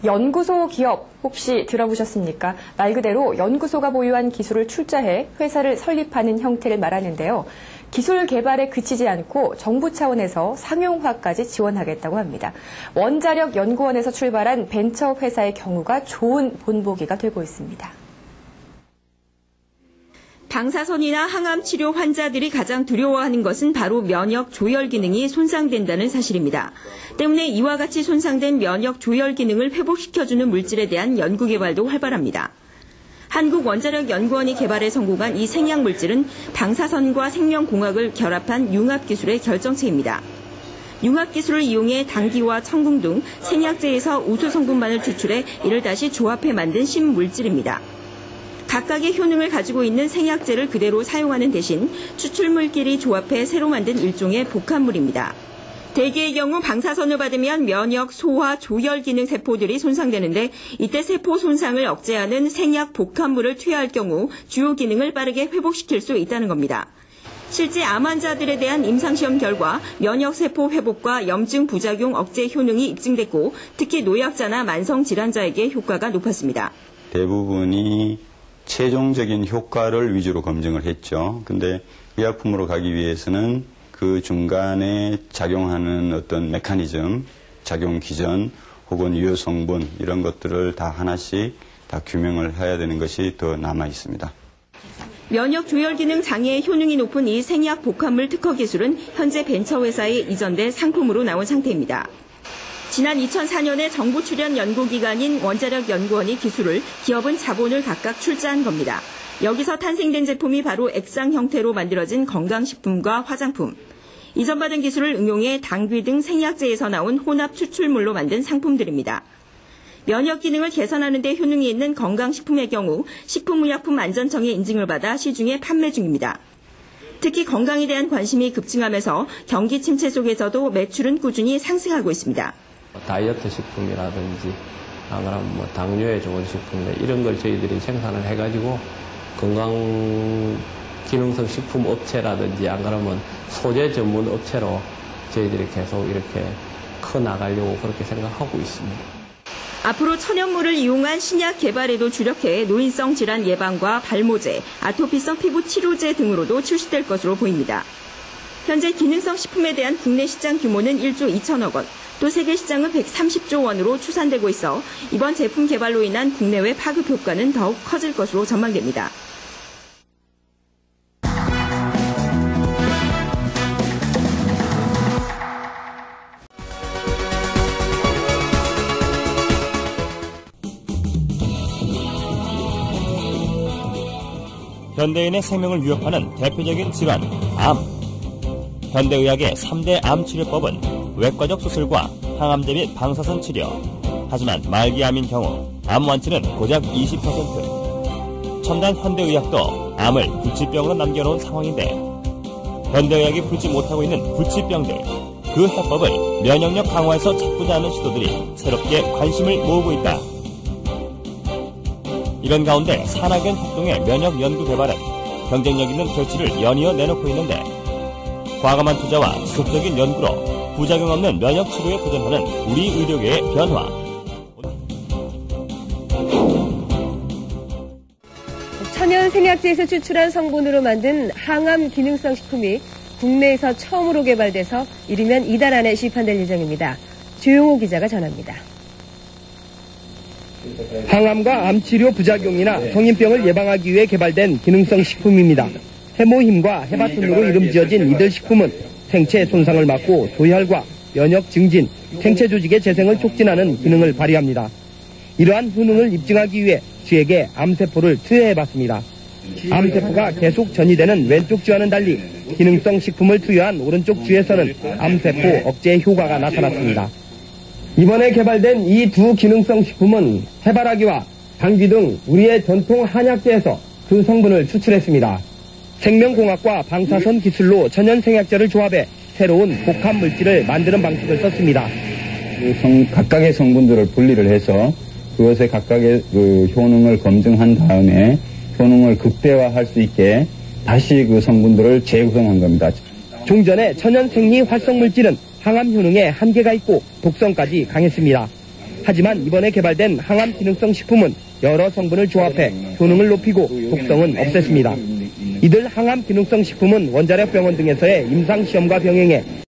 연구소 기업 혹시 들어보셨습니까? 말 그대로 연구소가 보유한 기술을 출자해 회사를 설립하는 형태를 말하는데요. 기술 개발에 그치지 않고 정부 차원에서 상용화까지 지원하겠다고 합니다. 원자력 연구원에서 출발한 벤처 회사의 경우가 좋은 본보기가 되고 있습니다. 방사선이나 항암 치료 환자들이 가장 두려워하는 것은 바로 면역 조혈 기능이 손상된다는 사실입니다. 때문에 이와 같이 손상된 면역 조혈 기능을 회복시켜주는 물질에 대한 연구 개발도 활발합니다. 한국원자력연구원이 개발에 성공한 이 생약 물질은 방사선과 생명공학을 결합한 융합기술의 결정체입니다. 융합기술을 이용해 당귀와 청궁 등 생약제에서 우수 성분만을 추출해 이를 다시 조합해 만든 신물질입니다. 각각의 효능을 가지고 있는 생약제를 그대로 사용하는 대신 추출물끼리 조합해 새로 만든 일종의 복합물입니다. 대개의 경우 방사선을 받으면 면역, 소화, 조혈 기능 세포들이 손상되는데 이때 세포 손상을 억제하는 생약 복합물을 투여할 경우 주요 기능을 빠르게 회복시킬 수 있다는 겁니다. 실제 암 환자들에 대한 임상시험 결과 면역세포 회복과 염증 부작용 억제 효능이 입증됐고 특히 노약자나 만성질환자에게 효과가 높았습니다. 대부분이 최종적인 효과를 위주로 검증을 했죠. 근데 의약품으로 가기 위해서는 그 중간에 작용하는 어떤 메커니즘, 작용 기전 혹은 유효 성분 이런 것들을 다 하나씩 다 규명을 해야 되는 것이 더 남아 있습니다. 면역 조혈 기능 장애의 효능이 높은 이 생약 복합물 특허 기술은 현재 벤처회사에 이전돼 상품으로 나온 상태입니다. 지난 2004년에 정부 출연 연구기관인 원자력연구원이 기술을, 기업은 자본을 각각 출자한 겁니다. 여기서 탄생된 제품이 바로 액상 형태로 만들어진 건강식품과 화장품. 이전받은 기술을 응용해 당귀 등 생약제에서 나온 혼합 추출물로 만든 상품들입니다. 면역 기능을 개선하는 데 효능이 있는 건강식품의 경우 식품의약품안전청의 인증을 받아 시중에 판매 중입니다. 특히 건강에 대한 관심이 급증하면서 경기 침체 속에서도 매출은 꾸준히 상승하고 있습니다. 다이어트 식품이라든지 안 그러면 뭐 당뇨에 좋은 식품 이런 걸 저희들이 생산을 해가지고 건강 기능성 식품 업체라든지 안 그러면 소재 전문 업체로 저희들이 계속 이렇게 커 나가려고 그렇게 생각하고 있습니다. 앞으로 천연물을 이용한 신약 개발에도 주력해 노인성 질환 예방과 발모제, 아토피성 피부 치료제 등으로도 출시될 것으로 보입니다. 현재 기능성 식품에 대한 국내 시장 규모는 1조 2천억 원, 또 세계 시장은 130조 원으로 추산되고 있어 이번 제품 개발로 인한 국내외 파급 효과는 더욱 커질 것으로 전망됩니다. 현대인의 생명을 위협하는 대표적인 질환, 암. 현대의학의 3대 암 치료법은 외과적 수술과 항암제 및 방사선 치료. 하지만 말기암인 경우 암 완치는 고작 20%. 첨단 현대의학도 암을 불치병으로 남겨놓은 상황인데 현대의학이 풀지 못하고 있는 불치병들, 그 해법을 면역력 강화에서 찾고자 하는 시도들이 새롭게 관심을 모으고 있다. 이런 가운데 산학연 협동의 면역 연구 개발은 경쟁력 있는 결실을 연이어 내놓고 있는데 과감한 투자와 지속적인 연구로 부작용 없는 면역 치료에 도전하는 우리 의료계의 변화. 천연 생약제에서 추출한 성분으로 만든 항암 기능성 식품이 국내에서 처음으로 개발돼서 이르면 이달 안에 시판될 예정입니다. 조용호 기자가 전합니다. 항암과 암치료 부작용이나 성인병을 예방하기 위해 개발된 기능성 식품입니다. 해모힘과 해바톤으로 이름 지어진 이들 식품은 생체 손상을 막고 조혈과 면역 증진, 생체 조직의 재생을 촉진하는 기능을 발휘합니다. 이러한 효능을 입증하기 위해 쥐에게 암세포를 투여해봤습니다. 암세포가 계속 전이되는 왼쪽 쥐와는 달리 기능성 식품을 투여한 오른쪽 쥐에서는 암세포 억제 효과가 나타났습니다. 이번에 개발된 이 두 기능성 식품은 해바라기와 당귀 등 우리의 전통 한약재에서 그 성분을 추출했습니다. 생명공학과 방사선 기술로 천연생약제를 조합해 새로운 복합 물질을 만드는 방식을 썼습니다. 각각의 성분들을 분리를 해서 그것의 각각의 그 효능을 검증한 다음에 효능을 극대화할 수 있게 다시 그 성분들을 재구성한 겁니다. 종전의 천연생리 활성물질은 항암 효능에 한계가 있고 독성까지 강했습니다. 하지만 이번에 개발된 항암 기능성 식품은 여러 성분을 조합해 효능을 높이고 독성은 없앴습니다. 이들 항암 기능성 식품은 원자력 병원 등에서의 임상시험과 병행해